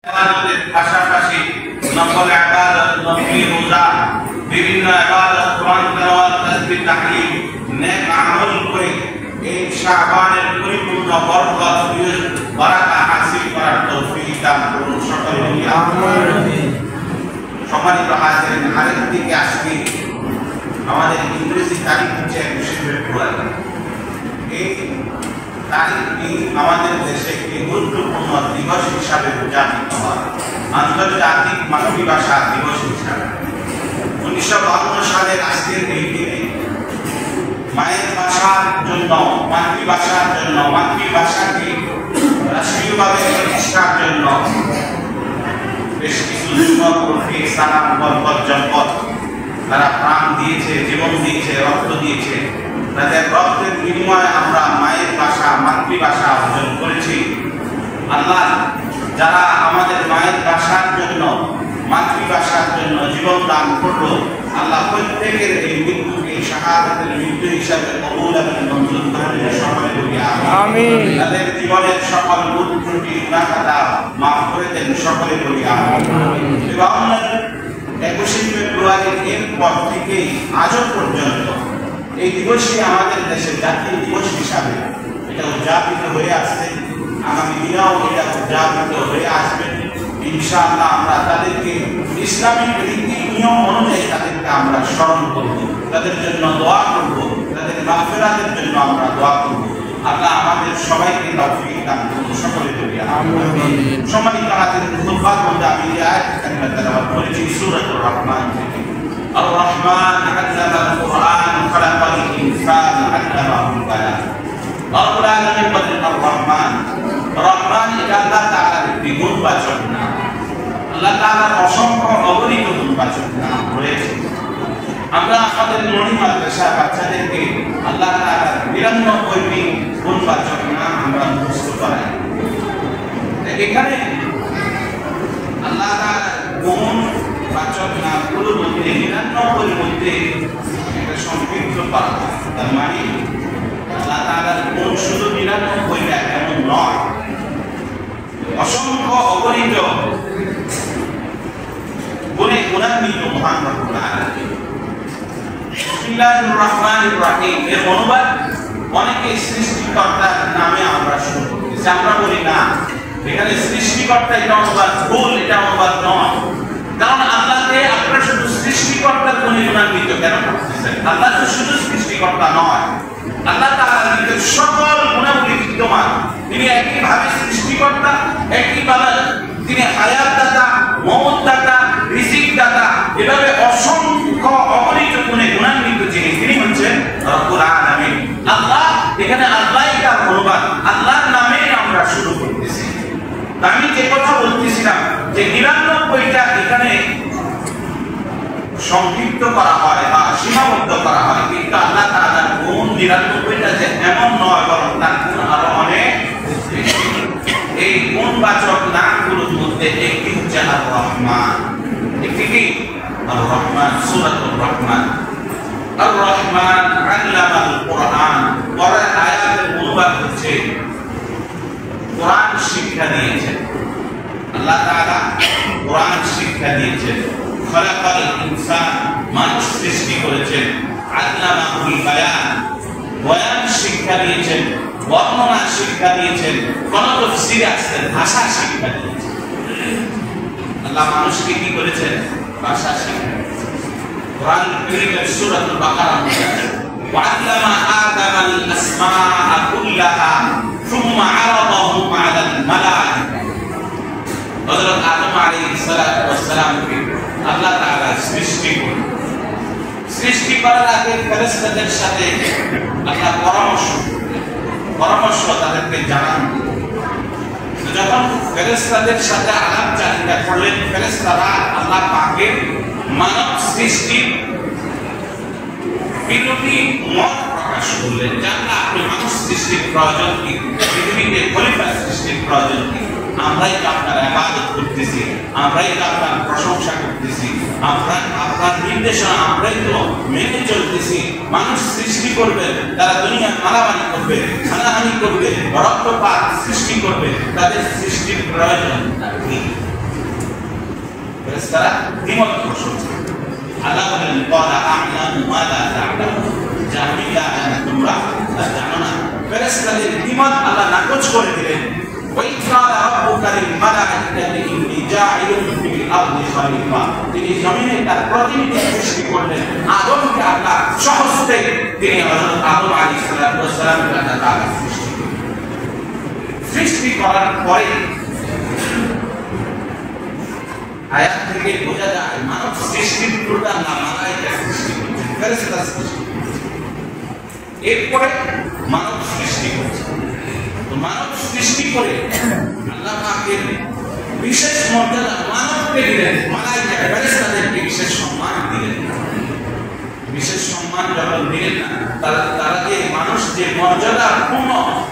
ইবাদতের পাশাপাশি নফল ইবাদত, নফলি রোজা, বিভিন্ন ইবাদত, কোরআন তেলাওয়াত, তাসবিহ, তাহলিল, নেক আমল করে এই শাবানের পরিপূর্ণ বরকত, বারাকা হাসিল করার তৌফিক দান করুন সকলে আমিন। সম্মানিত হাজিরিন, আরেক দিকে আজকে আমাদের ইংরেজি তারিখ হচ্ছে 21 ফেব্রুয়ারি। এই তারিখটি আমাদের দেশে একটি গুরুত্বপূর্ণ দিবস হিসাবে উদযাপিত হয়, আন্তর্জাতিক মাতৃভাষা দিবস হিসাবে। 1952 সালের আজকের এই দিনে মায়ের ভাষার জন্য, মাতৃভাষার জন্য, মাতৃভাষাকে রাষ্ট্রীয়ভাবে প্রতিষ্ঠার জন্য বেশ কিছু যুবক রফিক সালাম বরকত জম্পদ তারা প্রাণ দিয়েছে, জীবন দিয়েছে, রক্ত দিয়েছে। তাদের রক্তের বিনিময়ে আমরা মায়ের ভাষা, মাতৃভাষা অর্জন করেছি। আল্লাহ যারা আমাদের মায়ের ভাষার জন্য, মাতৃভাষার জন্য জীবন দান করলো, আল্লাহ প্রত্যেকের এই মৃত্যুকে শাহাদাতের মৃত্যু হিসাবে কবুল এবং মঞ্জুর করে সকলে বলি আমিন। তাদের জীবনের সকল ভুল ত্রুটি গুনাহ খাতা মাফ করে দেন সকলে বলি আমিন। এবং 21 ফেব্রুয়ারির এরপর থেকে আজও পর্যন্ত এই দিবসটি আমাদের দেশে জাতীয় দিবস হিসাবে এটা উদযাপিত হয়ে আসছে। আগামী দিনেও এটা উদযাপিত হয়ে আসবে ইনশাআল্লাহ। আমরা তাদেরকে ইসলামিক রীতি নিয়ম অনুযায়ী তাদেরকে আমরা স্মরণ করব, তাদের জন্য দোয়া করব, তাদের মাগফিরাতের জন্য আমরা দোয়া করব। আল্লাহ আমাদের সবাইকে তৌফিক দান করুন সকলে বলি আমিন। সম্মানিত হাজিরিন, খুতবার মধ্যে আমি এই আয়াত কারিমা তেলাওয়াত করেছি সূরাতুর রহমান থেকে। আর রহমান আল্লামাল কুরআন খালাকাল ইনসান আল্লামাহুল বায়ান। রব্বুল আলামিন বলেন আর রহমান, রহমান এটা আল্লাহ তাআলার একটি গুণবাচক নাম। আল্লাহ তাআলার অসংখ্য অগণিত গুণবাচক নাম রয়েছে। আমরা আমাদের নুরি মাদ্রাসা বাচ্চাদেরকে আল্লাহ তাআলার ৯২টি গুণবাচক নাম আমরা মুখস্থ করাই। এখানে আল্লাহ তাআলার গুণবাচক নামগুলোর মধ্যে ৯৯ মধ্যে একটা সংক্ষিপ্ত করা, তার মানে আল্লাহ তাআলার গুণ শুধু ৯৯টা এমন নয়, অসংখ্য অগণিত গুণে গুণান্বিত মহান রব্বুল আলামিন। বিসমিল্লাহির রহমানির রহিম এর অনুবাদ অনেকে সৃষ্টিকর্তার নামে আমরা শুরু করতেছি। আমরা বলি না, এখানে সৃষ্টিকর্তা এটা অনুবাদ ভুল, এটা অনুবাদ নয়। কারণ আল্লাহকে আপনারা শুধু সৃষ্টিকর্তার গুণে গুণান্বিত কেন করতেছেন? আল্লাহ তো শুধু সৃষ্টিকর্তা নয়, আল্লাহ তাআলার ভিতরে সকল গুণাবলী বিদ্যমান। তিনি একইভাবে সৃষ্টিকর্তা, একইভাবে তিনি হায়াত দাতা, মওত দাতা, রিজিক দাতা, এভাবে অসংখ্য অগণিত গুণে গুণান্বিত যিনি, তিনি হচ্ছেন রব্বুল আলামিন। আল্লাহ, এখানে আল্লাহই তার অনুবাদ, আল্লাহর নামে আমরা শুরু করতেছি। আমি যে কথা বলতেছিলাম যে ৯৯টা এখানে সংক্ষিপ্ত করা হয় বা সীমাবদ্ধ করা হয়, কিন্তু আল্লাহ তাআলার গুণ ৯৯টা যে এমন নয়, বরং তার গুণ আরো অনেক বেশি। এই গুণবাচক নামগুলোর মধ্যে একটি হচ্ছে আর রহমান। একটি কি? আর রহমান, সূরাতুর রহমান। আর রহমান আল্লামাল কুরআন, পরের আয়াতের অনুবাদ হচ্ছে কোরআন শিক্ষা দিয়েছেন। আল্লাহ তাআলা কোরআন শিক্ষা দিয়েছেন। খালাকাল ইনসান, মানুষ সৃষ্টি করেছেন। আল্লামাহুল বায়ান, বয়ান শিক্ষা দিয়েছেন, বর্ণনা শিক্ষা দিয়েছেন। কোন তাফসীরে আছে ভাষা শিক্ষা দিয়েছেন। আল্লাহ মানুষকে কি করেছেন? ভাষা শিক্ষা দিয়েছেন। কোরআন কারীমের সূরাতুল বাকারা ওয়া আল্লামা আদামাল আসমাআ কুল্লাহা সুম্মা আরাদাহুম আলাল মালাইকা। হযরত আদম আলাইহিস সালাতু ওয়াস সালামকে আল্লাহ তাআলা সৃষ্টি করলেন। সৃষ্টি করার আগে ফেরেশতাদের সাথে আল্লাহ পরামর্শ তাদেরকে জানান। যখন ফেরেশতাদের সাথে আলাপচারিতা করলেন, ফেরেশতারা আল্লাহ পাকের মানব সৃষ্টির বিরোধী মত প্রকাশ করলেন যে আল্লাহ, আপনি মানুষ সৃষ্টির প্রয়োজন কি? পৃথিবীতে খলিফা সৃষ্টির প্রয়োজন কি? আমরাই তো আপনার ইবাদত করতেছি, আমরাই তো আপনার প্রশংসা করতেছি, আমরা আপনার নির্দেশনা আমরাই তো মেনে চলতেছি। মানুষ সৃষ্টি করবে, তারা দুনিয়ার মারামারি করবে, হানাহানি করবে, রক্তপাত সৃষ্টি করবে, তাদের সৃষ্টির প্রয়োজন কি? ফেরেশতারা দ্বিমত পোষণ করে। আল্লাহ বলেন ক্বালা আ'লামু মা লা তা'লামুন, যা আমি লা জানি তোমরা তা জানো না। ফেরেশতাদের দ্বিমত আল্লাহ নাকচ করে দিলেন। وَإِذْ قَالَ رَبُّكَ لِلْمَلَائِكَةِ إِنِّي جَاعِلٌ فِي الْأَرْضِ خَلِيفَةً, তিনি জমিনে তার প্রতিনিধি সৃষ্টি করলেন। আদমকে আল্লাহ সহজে তিনি হযরত আদম আলাইহিস সালামের আল্লাহ তাআলা সৃষ্টি করার পরে আয়াত থেকে বোঝা যায় মানব সৃষ্টির পুরোটা না মালায়েকা সৃষ্টি করছে, ফেরেশতা সৃষ্টি করছে, এরপরে মানব সৃষ্টি করছে। তো মানব সৃষ্টি করে আল্লাহ পাকের বিশেষ মর্যাদা মানবকে দিলেন, মালায়েকা ফেরেশতাদেরকে বিশেষ সম্মান দিলেন। বিশেষ সম্মান যখন দিলেন না, তারা যে মানুষ যে মর্যাদা পূর্ণ,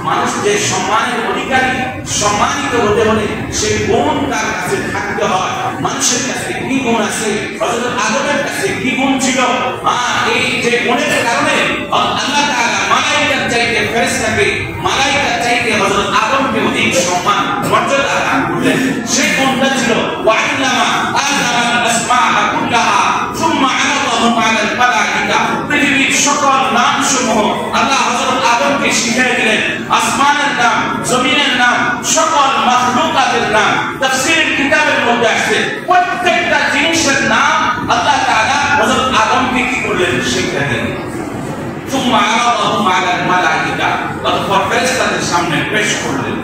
মানুষ যে সম্মানের অধিকারী, সম্মানিত হতে হলে সেই গুণ তার কাছে থাকতে হয়। মানুষের কাছে কি গুণ আছে, হযরত আদমের কাছে কি গুণ ছিল, এই যে গুণের কারণে আল্লাহ তাআলা মালায়েকার চাইতে ফেরেশতাকে, মালায়েকার চাইতে হযরত আদমকে অধিক সম্মান মর্যাদা দান করলেন। সেই গুণটা ছিল ওয়া'আল্লামা আদামাল আসমাআ কুল্লাহা সুম্মা আরাদাহুম আলাল মালায়েকা, পৃথিবীর সকল নামসমূহ আল্লাহ হযরত আদমকে শিখিয়ে দিলেন। আসমানের নাম, জমিনের নাম, সকল মাখলুকাতের নাম তাফসীরের কিতাবের মধ্যে আছে। প্রত্যেকটা জিনিসের নাম আল্লাহ তাআলা হযরত আদমকে কি করলেন, শিখিয়ে দিলেন। সুম্মা আরাদাহুম আলাল মালায়েকা, অতঃপর ফেরেশতাদের সামনে পেশ করলেন।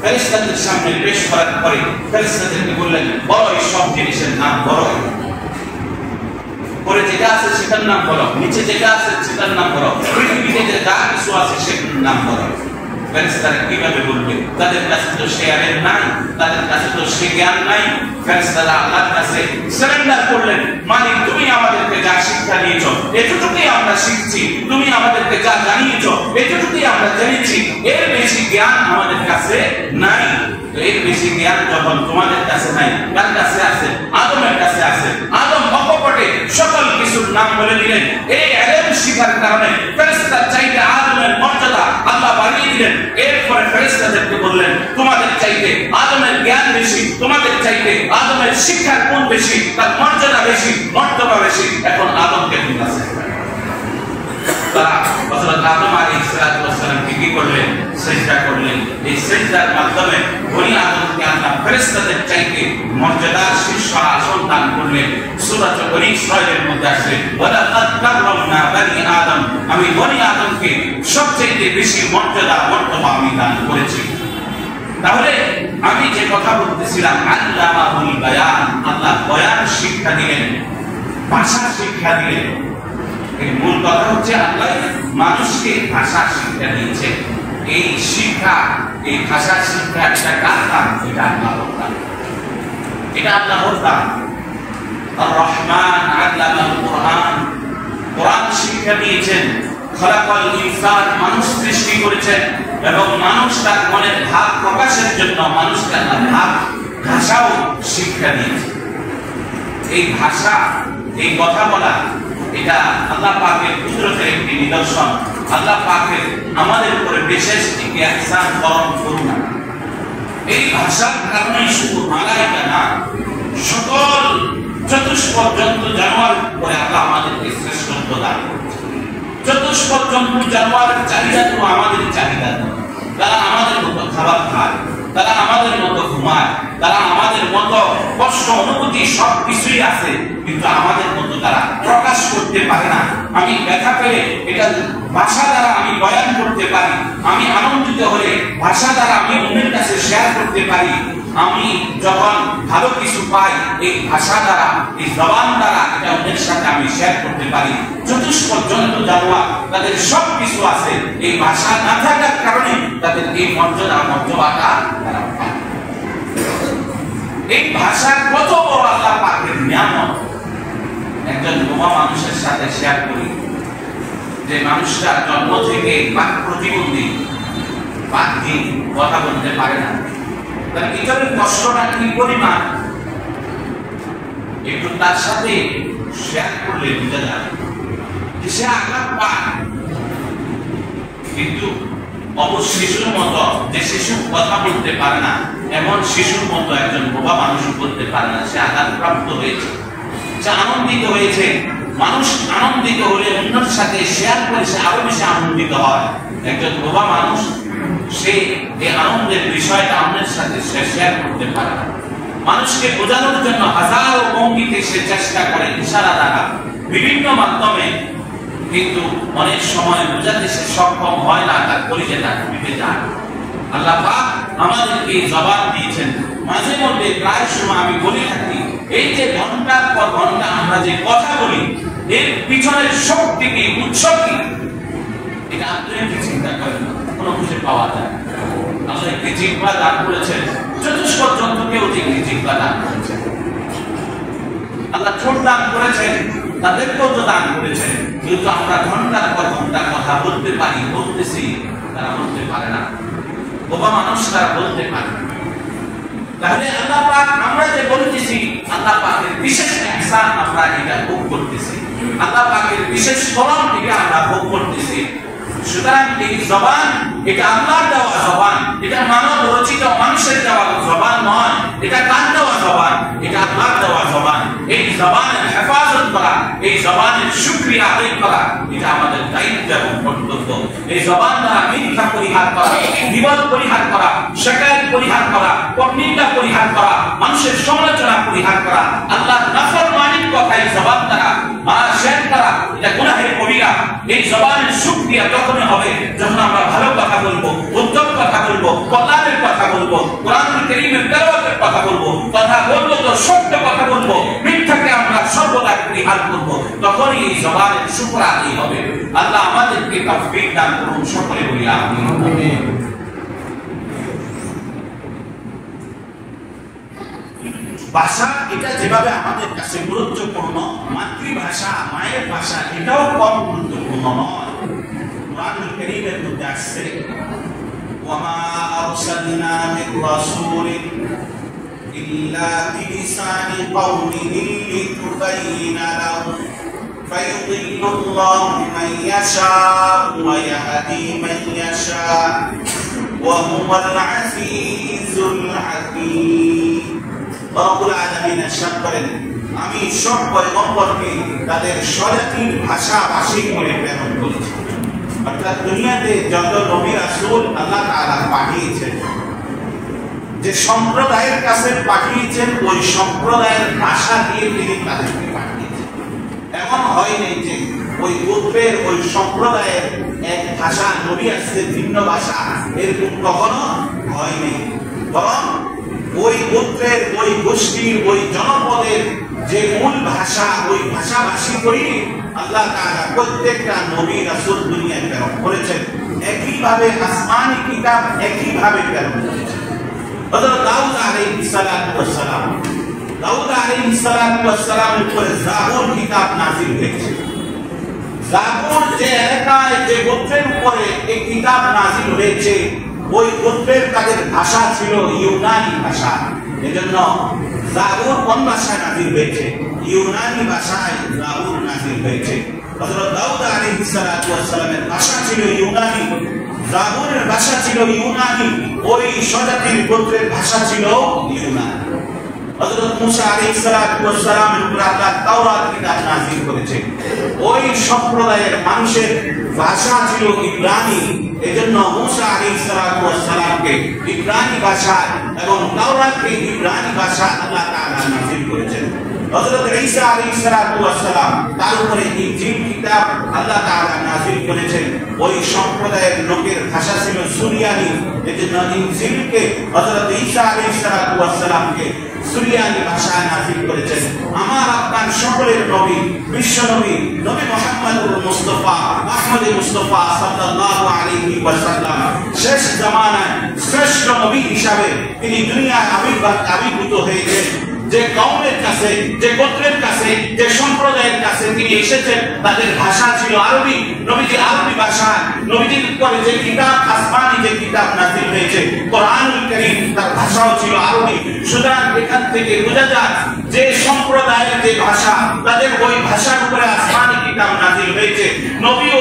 ফেরেশতাদের সামনে পেশ করার পরে ফেরেশতাদেরকে বললেন, বলো এই সব জিনিসের নাম বলো, পরে যেটা আছে সেটার নাম বলো, নিচে যেটা আছে সেটার নাম বলো, পৃথিবীতে যে যা কিছু আছে সেটার নাম বলো। ফেরেশতারা কিভাবে বলবে? তাদের কাছে তো সে জ্ঞান নাই, তাদের কাছে তো সে জ্ঞান নাই। ফেরেশতারা আল্লাহর কাছে সারেন্ডার করলেন, মালিক তুমি আমাদেরকে যা শিক্ষা দিয়েছো এতটুকুই আমরা শিখছি, তুমি আমাদেরকে যা জানিয়েছো এতটুকুই আমরা জেনেছি, এর বেশি জ্ঞান আমাদের কাছে নাই। এর বেশি জ্ঞান যখন তোমাদের কাছে নাই, কার কাছে আছে? আদমের কাছে আছে। আদম অকপটে সকল কিছুর নাম বলে দিলেন। এই ইলম শিখার কারণে ফেরেশতার চাইতে আদমের মর্যাদা আল্লাহ বাড়িয়ে দিলেন। এরপরে ফেরেশতাদেরকে বললেন, তোমাদের চাইতে আদমের জ্ঞান বেশি, তোমাদের চাইতে আদমের শিক্ষার গুণ বেশি, তার মর্যাদা বেশি, মর্তবা বেশি। এখন আদমকে ঠিক আছে, তারা হযরত আদম আলাইহিস সালামকে কি করলেন? সিজদা করলেন। এই সিজদার মাধ্যমে বনি আদমকে আল্লাহ ফেরেশতাদের চাইতে মর্যাদার শীর্ষ আসন দান করলেন। সূরা বনী ইসরাঈলের মধ্যে আছে, ওয়ালাকাদ কাররামনা বনি আদম, আমি বনি আদমকে সবচেয়ে বেশি মর্যাদা মর্তবা আমি দান করেছি। তাহলে আমি যে কথা বলতেছিলাম, আল্লামাহুল বায়ান, আল্লাহ বয়ান শিক্ষা দিলেন, ভাষা শিক্ষা দিলেন। এর মূল কথা হচ্ছে আল্লাহ মানুষকে ভাষা শিক্ষা দিয়েছে। এই শিক্ষা, এই ভাষা শিক্ষা, এটা কার দান? এটা আল্লাহর দান, এটা আল্লাহর দান। আর রহমান আল্লামাল কুরআন, কোরআন শিক্ষা দিয়েছেন। খলাকাল ইনসান, মানুষ সৃষ্টি করেছেন এবং মানুষ তার মনের ভাব প্রকাশের জন্য মানুষকে আল্লাহ ভাষাও শিক্ষা দিয়েছে। এই ভাষা, এই কথা বলা, এটা আল্লাহ পাকের কুদরতের একটি নিদর্শন। আল্লাহ পাকের আমাদের উপরে বিশেষ একটি ইহসান, করম, করুণা। এই ভাষার কারণে শুধু মালায়েকা না, সকল চতুষ্পদ জন্তু জানোয়ার উপরে আল্লাহ আমাদেরকে শ্রেষ্ঠত্ব দান করেছে। চতুষ্পদ জন্তু জানোয়ারের চাহিদা তো আমাদের চাহিদা নয়। তারা আমাদের মতো খাবার খায়, তারা আমাদের মতো ঘুমায়, তারা আমাদের মতো কষ্ট অনুভূতি সব কিছুই আছে, কিন্তু আমাদের মতো তারা প্রকাশ করতে পারে না। আমি ব্যথা পেলে এটা ভাষা দ্বারা আমি বয়ান করতে পারি, আমি আনন্দিত হলে ভাষা দ্বারা আমি অন্যের কাছে শেয়ার করতে পারি, আমি যখন ভালো কিছু পাই এই ভাষা দ্বারা, এই জবান দ্বারা এটা অন্যের সাথে আমি শেয়ার করতে পারি। চতুষ্পদ জন্তু জানোয়ার তাদের সব কিছু আছে, এই ভাষা না থাকার কারণে তাদের এই মর্যাদা মর্যাদাটা তারা পায়। এই ভাষা কত বড় আল্লাহ পাকের নিয়ামত। একজন বোমা মানুষের সাথে শেয়ার করি যে মানুষটা জন্ম থেকে বাক প্রতিবন্ধী, বাক দিন কথা বলতে পারে না, তার ভিতরে কষ্টটা কি পরিমাণ একটু তার সাথে শেয়ার করলে বুঝা যায় যে সে আঘাত পায়। কিন্তু শিশুর মতো, যে শিশু কথা বলতে পারে না, এমন শিশুর মতো একজন বোবা মানুষ করতে পারে না, সে আঘাতপ্রাপ্ত হয়েছে, সে আনন্দিত হয়েছে। মানুষ আনন্দিত হলে অন্যের সাথে শেয়ার করে সে আরো বেশি আনন্দিত হয়। একজন বোবা মানুষ সে এই আনন্দের বিষয়টা অন্যের সাথে সে শেয়ার করতে পারে না। মানুষকে বোঝানোর জন্য হাজারো ভঙ্গিতে সে চেষ্টা করে, ইশারা দ্বারা, বিভিন্ন মাধ্যমে, কিন্তু অনেক সময় বোঝাতে সে সক্ষম হয় না, তার কলিজাটা ফেটে যায়। আল্লাহ পাক আমাদেরকে জবাব দিয়েছেন। মাঝে মধ্যে প্রায় সময় আমি বলে থাকি, এই যে ঘন্টার পর ঘন্টা আমরা যে কথা বলি, এর পিছনের শক্তি কি, উৎস কি, এটা আপনি কি চিন্তা করেন? কোনো খুঁজে পাওয়া যায়? আল্লাহ একটি জিহ্বা দান করেছেন, চতুষ্পদ জন্তুকেও যে একটি জিহ্বা দান করেছেন। আল্লাহ ঠোঁট দান করেছেন, তাদেরকেও তো দান করেছেন, কিন্তু আমরা ঘন্টার পর ঘন্টা কথা বলতে পারি, বলতেছি, তারা বলতে পারে না। বোবা মানুষ তারা বলতে পারে না। তাহলে আল্লাহ পাক আমরা যে বলতেছি, আল্লাহ পাকের বিশেষ ইহসান আমরা এটা ভোগ করতেছি, আল্লাহ পাকের বিশেষ করম এটা আমরা ভোগ করতেছি। সুতরাং এই জবান এটা আল্লাহর দেওয়া জবান, এটা মানব রচিত মানুষের দেওয়া জবান নয়, এটা কার দেওয়া জবান, এটা আল্লাহর দেওয়া জবান। এই জবানের হেফাজত করা, এই জবানের শুকরিয়া আদায় করা, এটা আমাদের দায়িত্ব এবং কর্তব্য। এই জবান দ্বারা মিথ্যা পরিহার করা, বিবাদ পরিহার করা, শিকায়ত পরিহার করা, পরনিন্দা পরিহার করা, মানুষের সমালোচনা পরিহার করা, আল্লাহর নাফরমানির কথা এই জবান দ্বারা শেয়ার করা, এটা গুনাহের কবিরা। এই জবানের শুকরিয়া তখনই হবে যখন আমরা ভালো কথা বলবো, উত্তম কথা বলবো, কল্যাণের কথা বলবো, কোরআনুল কারীমের তেলাওয়াতের কথা বলবো, কথা বলবো তো সত্য কথা বলবো, মিথ্যাকে আমরা সর্বদা পরিহার করবো, তখনই এই জবানের শুকর আদায় হবে। আল্লাহ আমাদেরকে তৌফিক দান করুন, সকলে বলি আমিন। ভাষা এটা যেভাবে আমাদের কাছে গুরুত্বপূর্ণ, মাতৃভাষা, মায়ের ভাষা, এটাও কম গুরুত্বপূর্ণ নয়। কোরআনুল কারীমের মধ্যে আসছে, ওয়ামা আরসালনা মির রাসূলিন ইল্লা বিলিসানি কওমিহি লিতুবাইয়িনা লাহুম ফায়ুদিল্লুল্লাহু মান ইয়াশা'উ ওয়া ইয়াহদি মান ইয়াশা'উ ওয়া হুয়াল আজিজুল হাকীম। রব্বুল আলামিন ইরশাদ করেন, আমি সব পয়গম্বরকে তাদের স্বজাতির ভাষাভাষী করে প্রেরণ করেছি। অর্থাৎ দুনিয়াতে যত নবী রাসূল আল্লাহ তাআলা পাঠিয়েছেন, যে সম্প্রদায়ের কাছে পাঠিয়েছেন, ওই সম্প্রদায়ের ভাষা দিয়ে তিনি তাদেরকে পাঠিয়েছেন। এমন হয়নি যে ওই গোত্রের, ওই সম্প্রদায়ের এক ভাষা, নবী আসছে ভিন্ন ভাষা, এরকম কখনো হয়নি। বরং ওই গোত্রের, ওই গোষ্ঠীর, ওই জনপদের যে মূল ভাষা, ওই ভাষাভাষী করি আল্লাহ তাআলা প্রত্যেকটা নবী রাসূল দুনিয়ায় প্রেরণ করেছেন। একইভাবে আসমানি কিতাব একইভাবে প্রেরণ করেছেন। হযরত দাউদ আলাইহিস সালাতু ওয়াস সালাম, দাউদ আলাইহিস সালাতু ওয়াস সালামের উপরে জাবুর কিতাব নাযিল হয়েছে। জাবুর যে এলাকায়, যে গোত্রের উপরে এই কিতাব নাযিল হয়েছে, ওই গোত্রের তাদের ভাষা ছিল ইউনানি ভাষা। এজন্য জাবুর কোন ভাষায় নাযিল হয়েছে? ইউনানি ভাষায় জাবুর নাযিল হয়েছে। হযরত দাউদ আলাইহিস সালাতু ওয়াস সালামের ভাষা ছিল ইউনানি, জাবুরের ভাষা ছিল ইউনানি, ওই স্বজাতির গোত্রের ভাষা ছিল ইউনানি। হযরত মুসা আলাইহিস সালাতু ওয়াস সালামের উপর আল্লাহ তাওরাত কিতাব নাযিল করেছেন। ওই সম্প্রদায়ের মানুষের ভাষা ছিল ইব্রানি, এজন্য মুসা আলাইহিস সালাতু ওয়াস সালামকে ইব্রানি ভাষা এবং তাওরাতকে ইব্রানি ভাষা আল্লাহ তাআলা নাযিল করেছেন। হযরত ঈসা আলাইহিস সালাতু ওয়াস সালাম, তার উপরে ইনজিল কিতাব আল্লাহ তাআলা নাযিল করেছেন। ওই সম্প্রদায়ের লোকের ভাষা ছিল সুরিয়ানি, এজন্য ইনজিলকে হযরত ঈসা আলাইহিস সালাতু ওয়াস সালামকে সুরিয়ানি ভাষায় নাযিল করেছেন। আমার আপনার সকলের নবী, বিশ্ব নবী, নবী মুহাম্মদুর মুস্তাফা, আহমদে মুস্তাফা সাল্লাল্লাহু আলাইহি ওয়াসাল্লাম শেষ জামানায় শ্রেষ্ঠ নবী হিসাবে তিনি দুনিয়ায় আবির্ভূত হয়েছেন। যে কওমের কাছে, যে গোত্রের কাছে, যে সম্প্রদায়ের কাছে তিনি এসেছেন, তাদের ভাষা ছিল আরবি। নবীজি আরবি ভাষা, নবীজির উপরে যে কিতাব, আসমানি যে কিতাব নাযিল হয়েছে কোরআনুল কারীম, তার ভাষাও ছিল আরবি। সুতরাং এখান থেকে বোঝা যায় যে সম্প্রদায়ের যে ভাষা, তাদের ওই ভাষার উপরে আসমানি কিতাব কিতাব নাযিল হয়েছে, নবীও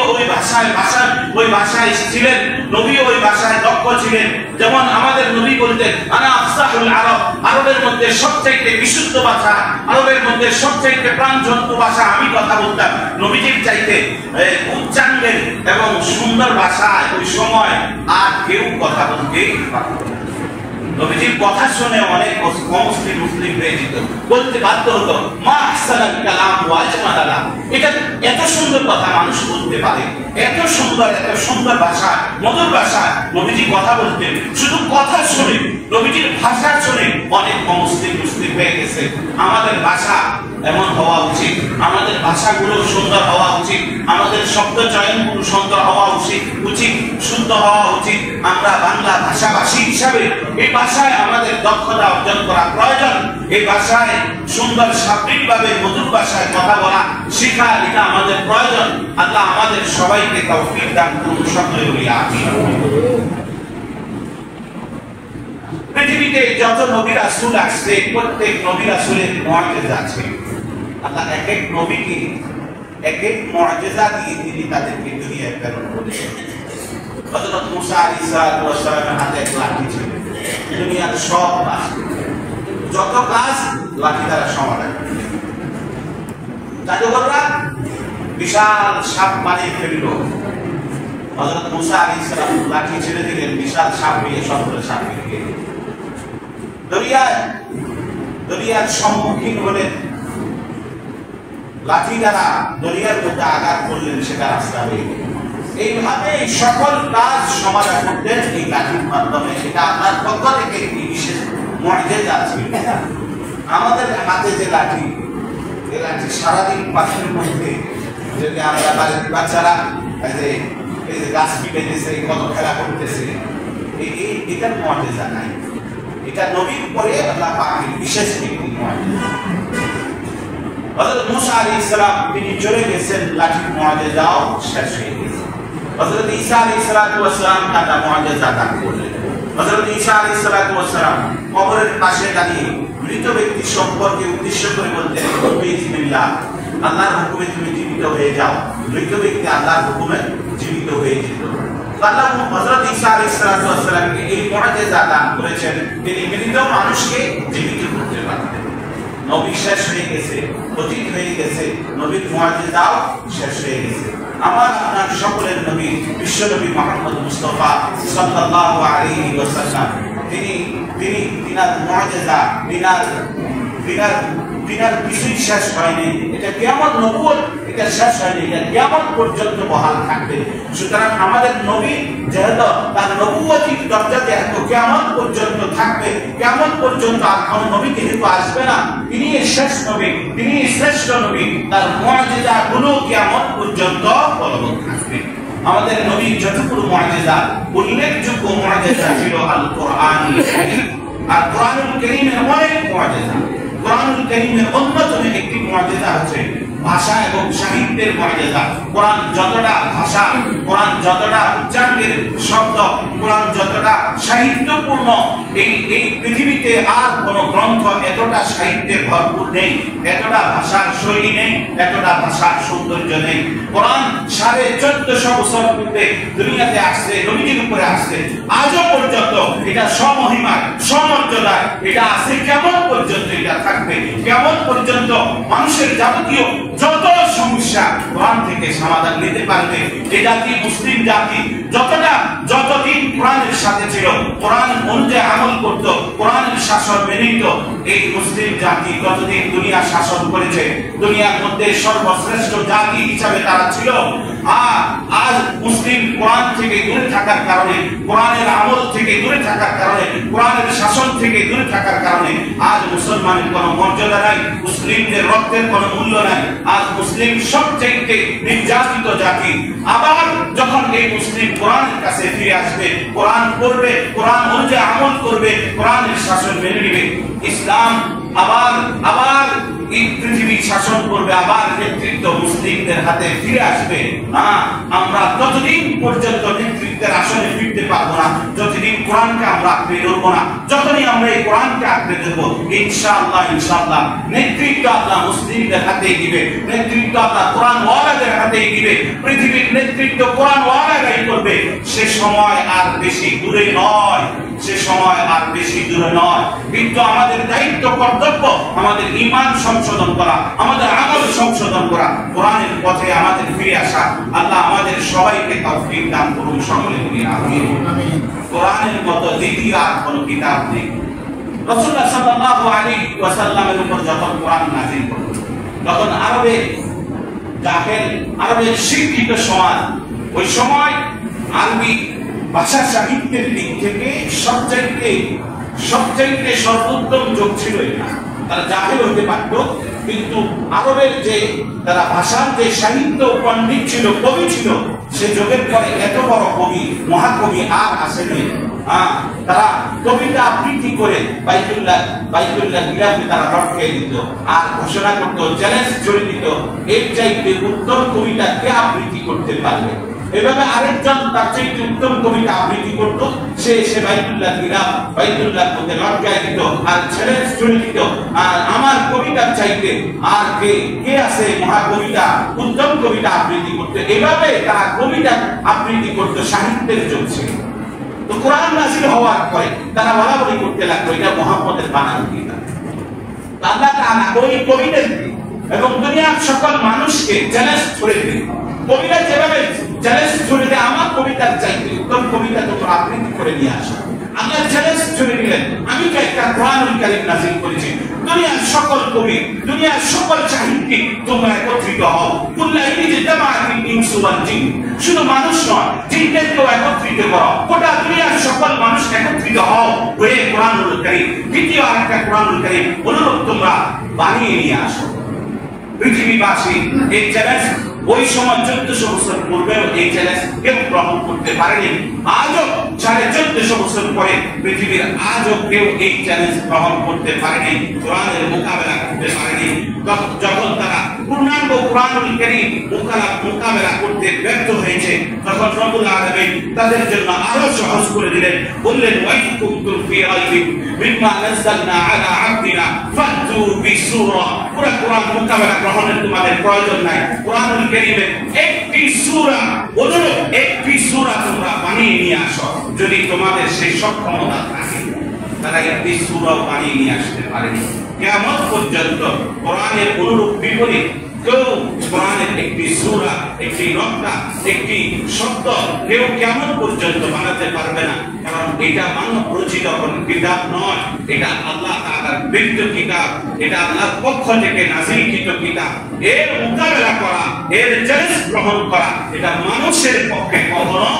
ওই ভাষায় ছিলেন, নবীও ওই ভাষায় দক্ষ ছিলেন। যেমন আমাদের নবী বলতেন আনা আফসাহুল আরব, আরবের মধ্যে সবচাইতে বিশুদ্ধ ভাষা, আরবের মধ্যে সবচাইতে প্রাণবন্ত ভাষা আমি কথা বলতাম। নবীজির চাইতে উচ্চাঙ্গের এবং সুন্দর ভাষায় ওই সময় আর কেউ কথা বলতে পারত না। নবীজির কথা শুনে অনেক মুসলিম হয়ে যেত, বলতে বাধ্য হতো মা আহসানাল কালাম ওয়া আজমালাহা, এটা এত সুন্দর কথা মানুষ বলতে পারে, এত সুন্দর ভাষা, মধুর ভাষা। নবীজি কথা বলতেন, শুধু কথা শুনে, নবীজির ভাষা শুনে অনেক মুসলিম হয়ে গেছে। আমাদের ভাষা এমন হওয়া উচিত, আমাদের ভাষাগুলো সুন্দর হওয়া উচিত, আমাদের শব্দ চয়নগুলো সুন্দর হওয়া উচিত, শুদ্ধ হওয়া উচিত। আমরা বাংলা ভাষাভাষী হিসাবে এই ভাষায় আমাদের দক্ষতা অর্জন করা প্রয়োজন। এই ভাষায় সুন্দর শাব্দিকভাবে মধুর ভাষায় কথা বলা শেখা, এটা আমাদের প্রয়োজন। আল্লাহ আমাদের সবাইকে তৌফিক দান করুন, সকলে বলি আমিন। পৃথিবীতে যত নবী রাসূল আসছে, প্রত্যেক নবী রাসূলের মুআজিজা আছে। আল্লাহ এক এক নবীকে এক এক মুআজিজা দিয়ে তিনি তাদেরকে দুনিয়ায় প্রেরণ করেছেন। হযরত মুসা আলাইহিস সালামের হাতে এক লাঠি ছিল, দুনিয়ার সব কাজ, যত কাজ লাঠি দ্বারা সমাধান। জাদুঘররা বিশাল সাপ বানিয়ে ফেলল, হযরত মুসা আলাইহিস সালাম লাঠি ছেড়ে দিলেন, বিশাল সাপ নিয়ে সবগুলো সাপ বেরিয়ে গেল। দরিয়ার সম্মুখীন হলেন, লাঠি দ্বারা দরিয়ার মধ্যে আঘাত করলেন, সেটা রাস্তা হয়ে গেল। এইভাবে সকল কাজ সমাধান করতেন এই লাঠির মাধ্যমে। সেটা আপনার পক্ষ থেকে একটি বিশেষ মুআজিজা ছিল। আমাদের হাতে যে লাঠি, এই লাঠি সারাদিন পাশের মধ্যে, যদি আমরা বাড়ির বাচ্চারা এই যে গাছ পিটাইতেছে, কত খেলা করতেছে, এটার মুআজিজা নাই। এটা নবীর পরে আল্লাহ পাকের বিশেষ একটি মুআজিজা। হযরত মুসা আলাইহিস সালাম তিনি চলে গেছেন, লাঠির মুআজিজাও শেষ হয়ে গেছে। হযরত ঈসা আলাইহিস সালাম তার মুআজিজা দান করলেন। হযরত ঈসা আলাইহিস সালাম কবরের পাশে দাঁড়িয়ে মৃত ব্যক্তি সম্পর্কে উদ্দেশ্য করে বলতেন বিসমিল্লাহ, আল্লাহর হুকুমে তুমি জীবিত হয়ে যাও। মৃত ব্যক্তি আল্লাহর হুকুমে জীবিত হয়ে যেত। আল্লাহ হযরত ঈসা আলাইহিস সালামকে এই মুআজিজা দান করেছেন, তিনি মৃত মানুষকে জীবিত করতে পারতেন। নবী শেষ হয়ে গেছে, অতীত হয়ে গেছে, নবীর মুআজিজাও শেষ হয়ে গেছে। আমার আপনার সকলের নবী বিশ্বনবী মুহাম্মদ মুস্তাফা সাল্লাল্লাহু আলাইহি ওয়াসাল্লাম, তিনার মুআজিজা, তিনার কিছুই শেষ হয়নি। এটা কিয়ামত, নবুয়ত এটা শেষ হয়নি, এটা কিয়ামত পর্যন্ত বহাল থাকবে। সুতরাং আমাদের নবী যেহেতু তার নবুয়তির দরজাতে এত কিয়ামত পর্যন্ত থাকবে, কিয়ামত পর্যন্ত আর কোন নবী যেহেতু আসবে না, তিনি শেষ নবী, তিনি শ্রেষ্ঠ নবী, তার মুআজিজা গুলো কিয়ামত পর্যন্ত বলবৎ থাকবে। আমাদের নবীর যতগুলো মুআজিজা, উল্লেখযোগ্য মুআজিজা ছিল আল কোরআনুল কারীম। আর কোরআনুল কারীমের অনেক মুআজিজা, কোরআনুল কারীমের অন্যতম একটি মুআজিজা হচ্ছে ভাষা এবং সাহিত্যের মুআজিজা। কোরআন যতটা ভাষা, কোরআন যতটা উচ্চাঙ্গের শব্দ, কোরআন যতটা সাহিত্যপূর্ণ, এই পৃথিবীতে আর কোন গ্রন্থ এতটা সাহিত্যে ভরপুর নেই, এতটা ভাষার শৈলী নেই, এতটা ভাষার সৌন্দর্য নেই। কোরআন 1450 বছর পূর্বে দুনিয়াতে আসছে, নবীজির উপরে আসছে, আজও পর্যন্ত এটা সমহিমায়, সমর্যাদায় এটা আছে, কেমন পর্যন্ত এটা থাকবে। কেমন পর্যন্ত মানুষের যাবতীয় যত সমস্যা কোরআন থেকে সমাধান নিতে পারবে। এই জাতি, মুসলিম জাতি যতদিন কোরআনের সাথে ছিল, কোরআন অনুযায়ী আমল করত, কোরআনের শাসন মেনে নিত, এই মুসলিম জাতি ততদিন দুনিয়া শাসন করেছে। দুনিয়ার মধ্যে সর্বশ্রেষ্ঠ জাতি হিসাবে তারা ছিল। আজ মুসলিম কোরআন থেকে দূরে থাকার কারণে, কোরআনের আমল থেকে দূরে থাকার কারণে, কোরআনের শাসন থেকে দূরে থাকার কারণে আজ মুসলমানের কোনো মর্যাদা নাই, মুসলিমদের রক্তের কোনো মূল্য নাই। আজ মুসলিম সবচেয়ে নির্যাতিত জাতি। আবার যখন এই মুসলিম কোরআনের কাছে ফিরে আসবে, কোরআন পড়বে, কোরআন অনুযায়ী আমল করবে, কোরআনের শাসন মেনে নেবে, ইসলাম আবার এই পৃথিবী শাসন করবে, আবার নেতৃত্ব মুসলিমদের হাতে ফিরে আসবে। না, আমরা ততদিন পর্যন্ত নেতৃত্বের আসনে ফিরতে পারবো না যতদিন কোরআনকে আমরা আঁকড়ে ধরবো না। যখনই আমরা এই কোরআনকে আঁকড়ে ধরবো, ইনশাআল্লাহ ইনশাআল্লাহ নেতৃত্ব আল্লাহ মুসলিমদের হাতে দিবে, নেতৃত্ব আল্লাহ কোরআন ওয়ালাদের হাতে দিবে, পৃথিবীর নেতৃত্ব কোরআন ওয়ালারাই করবে। সে সময় আর বেশি দূরে নয়, সে সময় আর বেশি দূরে নয়। কিন্তু আমাদের দায়িত্ব, কর্তব্য আমাদের ঈমান সংশোধন করা, আমাদের আমল সংশোধন করা, কোরআনের পথে আমাদের ফিরে আসা। আল্লাহ আমাদের সবাইকে তৌফিক দান করুন, সকলে বলি আমিন। কোরআনের মতো দ্বিতীয় আর কোনো কিতাব নেই। রাসূলুল্লাহ সাল্লাল্লাহু আলাইহি ওয়াসাল্লামের উপর যখন কোরআন নাযিল হলো, তখন আরবের জাহেল, আরবের শিক্ষিত সমাজ, ওই সময় আরবি ভাষা সাহিত্যের দিক থেকে সবচাইতে সর্বোত্তম যুগ ছিল এটা। তারা জাহেল হতে পারত, কিন্তু আরবের যে তারা ভাষার যে সাহিত্য পণ্ডিত ছিল, কবি ছিল, সে যুগের পরে এত বড় কবি, মহাকবি আর আসেনি। তারা কবিতা আবৃত্তি করে বাইতুল্লাহ গিলাফে তারা রটকে দিত আর ঘোষণা করত, চ্যালেঞ্জ ছড়ে দিত, এর চাইতে উত্তম কবিতা কে আবৃত্তি করতে পারবে। এভাবে আরেকজন তার চাইতে উত্তম কবিতা আবৃত্তি করত, সে এসে বাইতুল্লাহ মধ্যে লটকায় দিত আর চ্যালেঞ্জ ছড়ে দিত, আর আমার কবিতার চাইতে আর কে আছে মহাকবিতা, উত্তম কবিতা আবৃত্তি করতে। এভাবে তারা কবিতা আবৃত্তি করত, সাহিত্যের যুগ ছিল। তো কোরআন নাযিল হওয়ার পরে তারা বলাবলি করতে লাগলো, এটা মুহাম্মদের বানানো কিতাব। আল্লাহ তাআলা ওই কবিদেরকে এবং দুনিয়ার সকল মানুষকে চ্যালেঞ্জ ছড়ে দিলেন। কবিরা যেভাবে চ্যালেঞ্জ ছড়ে দেয়, আমার কবিতার চাইতে উত্তম কবিতা তোমরা আবৃত্তি করে নিয়ে আসো। আল্লাহ চ্যালেঞ্জ ছড়ে দিলেন, আমি তো একটা কোরআনুল কারীম নাযিল করেছি, দুনিয়ার সকল কবি, দুনিয়ার সকল সাহিত্যিক তোমরা একত্রিত হও। শুধু মানুষ নয়, জিনদেরকেও একত্রিত করো, গোটা দুনিয়ার সকল মানুষ একত্রিত হও হয়ে কোরআনুল কারীম, দ্বিতীয় আরেকটা কোরআনুল কারীম অনুরূপ তোমরা বানিয়ে নিয়ে আসো। পৃথিবীবাসী এই চ্যালেঞ্জ ওই সময় 1400 বছর পূর্বেও এই চ্যালেঞ্জ কেউ গ্রহণ করতে পারেনি। আজও 1450 বছর পরে পৃথিবীর আজও কেউ এই চ্যালেঞ্জ গ্রহণ করতে পারেনি, কোরআনের মোকাবেলা করতে পারেনি। যখন তারা পূর্ণাঙ্গ কোরআনুল কারীম মোকাবেলা করতে ব্যর্থ হয়েছে, তখন রব্বুল আলামিন তাদের জন্য আরো সহজ করে দিলেন। বললেন, ওয়াইন কুনতুম ফি রাইবিন মিম্মা নাযালনা আলা আবদিনা ফাতু বিসূরা। পুরো কোরআন মোকাবেলা গ্রহণের তোমাদের প্রয়োজন নাই। কোরআনুল কারীমের একটি সূরা, অনুরূপ একটি সূরা তোমরা বানিয়ে নিয়ে আসো। যদি তোমাদের সেই সক্ষমতা থাকে, তারা একটি সূরাও বানিয়ে নিয়ে আসতে পারেনি। কিয়ামত পর্যন্ত কোরআনের অনুরূপ বিপরীত কেউ কোরআনের একটি সূরা, একটি নকতা, একটি শব্দ কেউ কিয়ামত পর্যন্ত বানাতে পারবে না। কারণ এটা মানব রচিত কোনো কিতাব নয়, এটা আল্লাহ তাআলার ব্যক্ত কিতাব, এটা আল্লাহর পক্ষ থেকে নাযিলকৃত কিতাব। এর মোকাবেলা করা, এর চ্যালেঞ্জ গ্রহণ করা, এটা মানুষের পক্ষে কখনো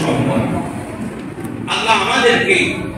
সম্ভব নয়। আল্লাহ আমাদেরকে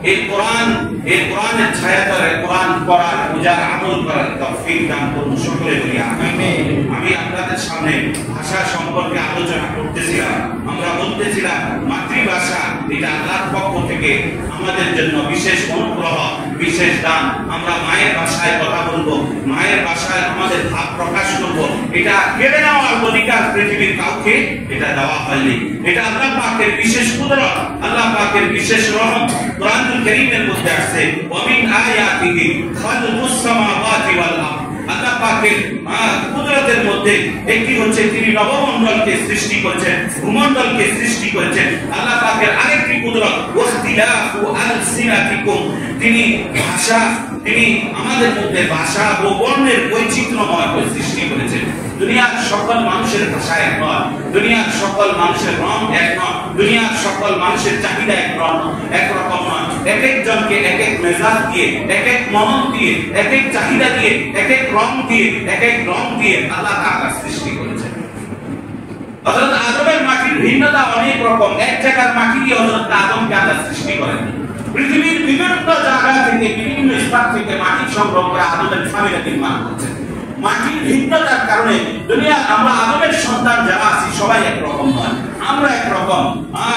এই কোরআনের ছায়াতলে কোরআন পড়ার, বোঝার, আমল করার তৌফিক দান করুন, সকলে বলি আমিন। আমি আপনাদের সামনে ভাষা সম্পর্কে আলোচনা করতেছিলাম। আমরা বলতেছিলাম মাতৃভাষা এটা আল্লাহর পক্ষ থেকে আমাদের জন্য বিশেষ অনুগ্রহ, বিশেষ দান। আমরা মায়ের ভাষায় কথা বলবো, মায়ের ভাষায় আমাদের ভাব প্রকাশ করবো। এটা কেড়ে নেওয়ার অধিকার পৃথিবীর কাউকে এটা দেওয়া হয়নি। এটা আল্লাহ পাকের বিশেষ কুদরত, আল্লাহ পাকের বিশেষ রহমত। কোরআনুল কারীমের মধ্যে আছে, ওয়া মিন আয়াতিহি খালকুস সামাওয়াতি ওয়াল আরদ। আল্লাহ পাকের কুদরতের মধ্যে একটি হচ্ছে তিনি নবমণ্ডলকে সৃষ্টি করেছেন, ভূমণ্ডলকে সৃষ্টি করেছেন। আল্লাহ পাকের আরেকটি কুদরত ওয়াখতিলাফু আলসিনাতিকুম, তিনি আমাদের মধ্যে ভাষা ও বর্ণের বৈচিত্র্যময় সৃষ্টি করেছেন। দুনিয়ার সকল মানুষের ভাষা এক নয়, দুনিয়ার সকল মানুষের রং এক নয়, দুনিয়ার সকল মানুষের চাহিদা একরকম নয়। এক একজনকে এক এক মেজাজ দিয়ে, এক এক মন দিয়ে, এক এক চাহিদা দিয়ে, এক এক রং দিয়ে আল্লাহ তাআলা সৃষ্টি করেছেন। হযরত আদমের মাটির ভিন্নতা অনেক রকম। এক জায়গার মাটি দিয়ে হযরত আদমকে আল্লাহ সৃষ্টি করেন। পৃথিবীর বিভিন্ন জায়গা থেকে, বিভিন্ন স্থান থেকে মাটি সংগ্রহ করে আদমের ফামিলা নির্মাণ করেছেন। মাটির ভিন্নতার কারণে দুনিয়া আমরা আদমের সন্তান যারা আছি সবাই একরকম নয়। আমরা একরকম,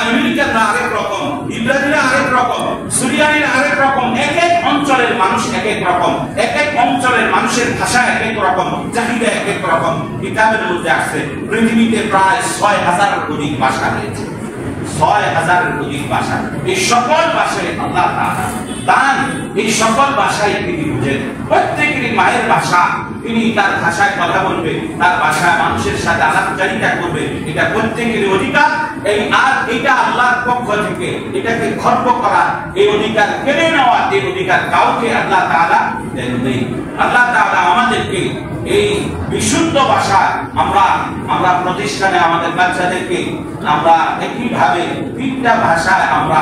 আমেরিকানরা আরেক রকম, ইসরায়েলিরা আরেক রকম, সুরিয়ানিরা আরেক রকম। এক এক অঞ্চলের মানুষ এক এক রকম, এক এক অঞ্চলের মানুষের ভাষা এক এক রকম, চাহিদা এক এক রকম। কিতাবের মধ্যে আছে পৃথিবীতে প্রায় ৬,০০০-এর অধিক ভাষা রয়েছে, ৬,০০০-এর অধিক ভাষা। এই সকল ভাষায় আল্লাহ তাআলা দান, এই সকল ভাষায় তিনি বুঝেন। প্রত্যেকেরই মায়ের ভাষা, তিনি তার ভাষায় কথা বলবে, তার ভাষায় মানুষের সাথে আলাপচারিতা করবে, এটা প্রত্যেকের অধিকার। এই আর এটা আল্লাহর পক্ষ থেকে এটাকে খর্ব করা, এই অধিকার কেড়ে নেওয়া, এই অধিকার কাউকে আল্লাহ তাআলা দেন নেই। আল্লাহ তাআলা আমাদেরকে এই বিশুদ্ধ ভাষা আমরা প্রতিষ্ঠানে আমাদের বাচ্চাদেরকে আমরা একইভাবে ৩টা ভাষায় আমরা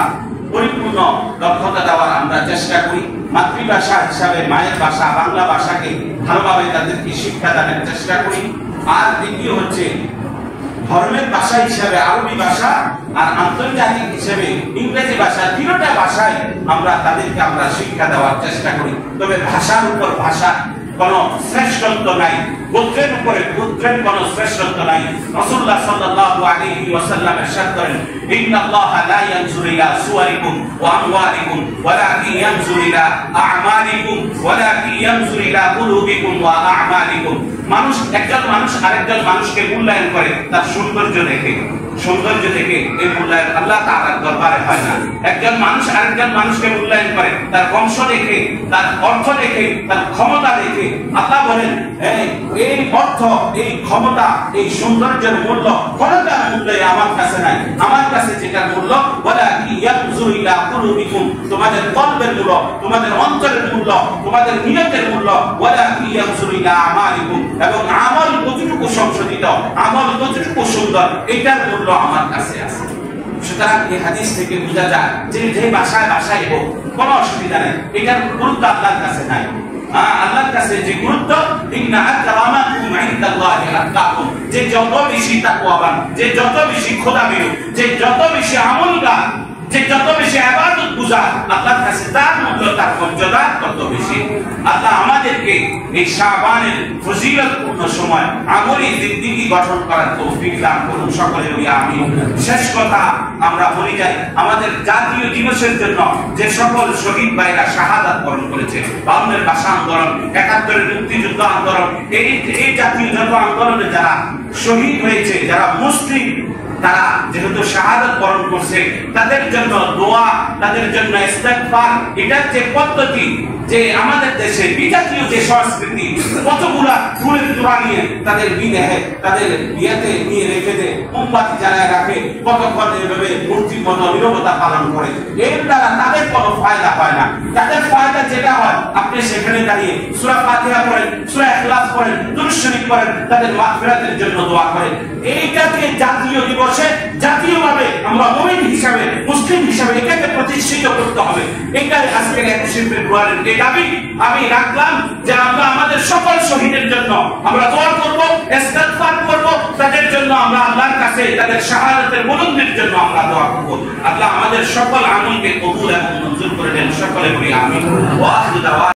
পরিপূর্ণ দক্ষতা দেওয়ার আমরা চেষ্টা করি। মাতৃভাষা হিসাবে মায়ের ভাষা বাংলা ভাষাকে ভালোভাবে তাদেরকে শিক্ষা দানের চেষ্টা করি। আর দ্বিতীয় হচ্ছে ধর্মের ভাষা হিসাবে আরবি ভাষা, আর আন্তর্জাতিক হিসেবে ইংরেজি ভাষা। ৩টা ভাষায় তাদেরকে আমরা শিক্ষা দেওয়ার চেষ্টা করি। তবে ভাষার উপর ভাষা কোন শ্রেষ্ঠত্ব নাই, গোত্রের উপরে গোত্রের কোন শ্রেষ্ঠত্ব নাই। রাসূলুল্লাহ সাল্লাল্লাহু আলাইহি ওয়াসাল্লাম ইরশাদ করেন, ইন্নাল্লাহা লা ইয়ানজুরু ইলা সুওয়ারিকুম ওয়া আমওয়ালিকুম ওয়ালাকিন ইয়ানজুরু ইলা আ'মালিকুম ওয়ালাকিন ইয়ানজুরু ইলা কুলুবিকুম ওয়া আ'মালিকুম। একজন মানুষ আরেকজন মানুষকে মূল্যায়ন করে তার সৌন্দর্য দেখে, সৌন্দর্য দেখে এই মূল্যায়ন আল্লাহ তাআলার দরবারে হয় না। একজন মানুষ আরেকজন মানুষকে মূল্যায়ন করে তার বংশ দেখে, তার অর্থ দেখে, তার ক্ষমতা দেখে। আল্লাহ বলেন এই অর্থ, এই ক্ষমতা, এই সৌন্দর্যের মূল্য কোনটার মূল্য আমার কাছে নাই। আমার কাছে যেটার মূল্য ওয়ালাকিন ইয়ানজুরু ইলা কুলুবিকুম, তোমাদের কলবের মূল্য, তোমাদের অন্তরের মূল্য, তোমাদের নিয়তের মূল্য। ওয়ালাকিন ইয়ানজুরু ইলা আমালিকুম, এবং আমল কতটুকু সংশোধিত, আমল কতটুকু সুন্দর, এটার মূল্য আমার কাছে আছে। সুতরাং এই হাদিস থেকে বোঝা যায় যে ভাষায় হোক কোনো অসুবিধা নেই, এটার গুরুত্ব আল্লাহর কাছে নাই। আল্লাহর কাছে যে গুরুত্ব, ইন্না আকরামাকুম ইনদাল্লাহি আতকাকুম, যে যত বেশি তাকওয়াবান, যে যত বেশি খোদাভীরু, যে যত বেশি আমলগার, যে যত বেশি ইবাদত গুজার, আল্লাহর কাছে তার মূল্য, তার মর্যাদা তত বেশি। আল্লাহ আমাদেরকে এই শাবানের ফজিলতপূর্ণ সময় আমলি জিন্দেগি গঠন করার তৌফিক দান করুন সকলে বলি আমিন। শেষ কথা আমরা বলি যাই, আমাদের জাতীয় দিবসের জন্য যে সকল শহীদ ভাইরা শাহাদাত বরণ করেছে, 52-এর ভাষা আন্দোলন, 71-এর মুক্তিযুদ্ধ আন্দোলন, এই জাতীয় যত আন্দোলনে যারা শহীদ হয়েছে, যারা মুসলিম, তারা যেহেতু শাহাদাত বরণ করছে, তাদের জন্য দোয়া, তাদের জন্য ইস্তেগফার, এটার যে পদ্ধতি, যে আমাদের দেশে বিজাতীয় যে সংস্কৃতি, কতগুলা ফুলের তোড়া নিয়ে তাদের বিদেহে, তাদের বিয়েতে নিয়ে রেখে দেয়, মোমবাতি জ্বালায় রাখে, কতক্ষণ এভাবে মূর্তির মতো নীরবতা পালন করে। এর দ্বারা তাদের কোনো ফায়দা হয় না। তাদের ফায়দা যেটা হয়, আপনি সেখানে দাঁড়িয়ে সূরা ফাতিহা পড়েন, সূরা ইখলাস পড়েন, দুরূদ শরীফ পড়েন, তাদের মাগফিরাতের জন্য দোয়া করেন। এইটাকে জাতীয় দিবসে জাতীয়ভাবে আমরা মুমিন হিসাবে, মুসলিম হিসাবে এটাকে প্রতিষ্ঠিত করতে হবে। এটাই আজকের 21শে ফেব্রুয়ারির এই দাবি আমি রাখলাম যে আমরা আমাদের সকল শহীদের জন্য আমরা দোয়া করব, ইস্তেগফার করব, তাদের জন্য আমরা আল্লাহর কাছে তাদের শাহাদাতের বুলন্দির জন্য আমরা দোয়া করব। আল্লাহ আমাদের সকল আমলকে কবুল এবং মঞ্জুর করে দেন, সকলে বলি আমিন। ওয়া আখিরু দাওয়া।